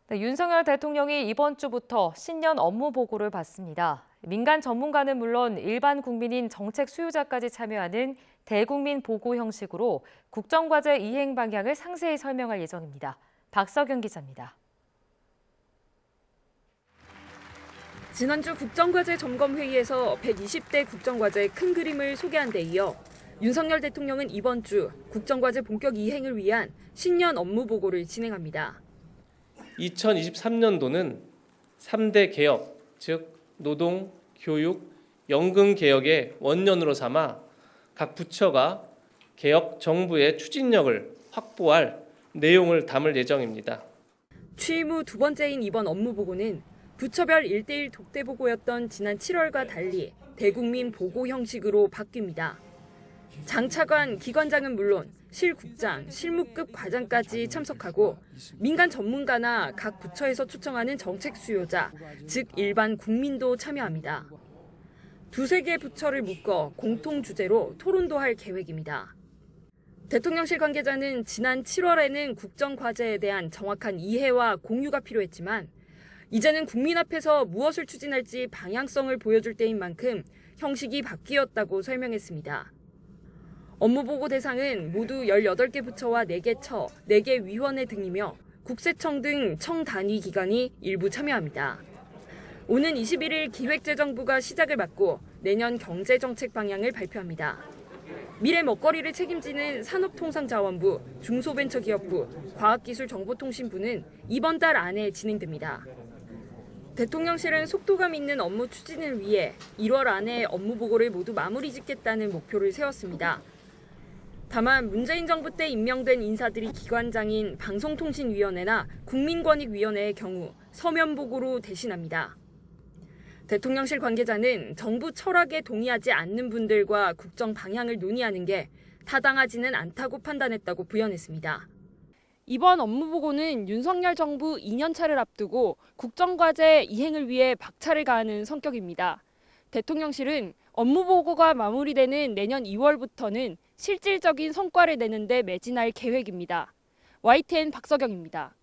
네, 윤석열 대통령이 이번 주부터 신년 업무 보고를 받습니다. 민간 전문가는 물론 일반 국민인 정책 수요자까지 참여하는 대국민 보고 형식으로 국정과제 이행 방향을 상세히 설명할 예정입니다. 박석영 기자입니다. 지난주 국정과제 점검회의에서 120대 국정과제 큰 그림을 소개한 데 이어 윤석열 대통령은 이번 주 국정과제 본격 이행을 위한 신년 업무 보고를 진행합니다. 2023년도는 3대 개혁, 즉 노동, 교육, 연금 개혁의 원년으로 삼아 각 부처가 개혁 정부의 추진력을 확보할 내용을 담을 예정입니다. 취임 후 두 번째인 이번 업무 보고는 부처별 1대1 독대 보고였던 지난 7월과 달리 대국민 보고 형식으로 바뀝니다. 장차관, 기관장은 물론 실국장, 실무급 과장까지 참석하고 민간 전문가나 각 부처에서 초청하는 정책 수요자, 즉 일반 국민도 참여합니다. 두세 개 부처를 묶어 공통 주제로 토론도 할 계획입니다. 대통령실 관계자는 지난 7월에는 국정과제에 대한 정확한 이해와 공유가 필요했지만 이제는 국민 앞에서 무엇을 추진할지 방향성을 보여줄 때인 만큼 형식이 바뀌었다고 설명했습니다. 업무보고 대상은 모두 18개 부처와 4개 처, 4개 위원회 등이며 국세청 등 청 단위 기관이 일부 참여합니다. 오는 21일 기획재정부가 시작을 맡고 내년 경제정책 방향을 발표합니다. 미래 먹거리를 책임지는 산업통상자원부, 중소벤처기업부, 과학기술정보통신부는 이번 달 안에 진행됩니다. 대통령실은 속도감 있는 업무 추진을 위해 1월 안에 업무 보고를 모두 마무리 짓겠다는 목표를 세웠습니다. 다만 문재인 정부 때 임명된 인사들이 기관장인 방송통신위원회나 국민권익위원회의 경우 서면 보고로 대신합니다. 대통령실 관계자는 정부 철학에 동의하지 않는 분들과 국정 방향을 논의하는 게 타당하지는 않다고 판단했다고 부연했습니다. 이번 업무 보고는 윤석열 정부 2년차를 앞두고 국정과제 이행을 위해 박차를 가하는 성격입니다. 대통령실은 업무 보고가 마무리되는 내년 2월부터는 실질적인 성과를 내는 데 매진할 계획입니다. YTN 박석영입니다.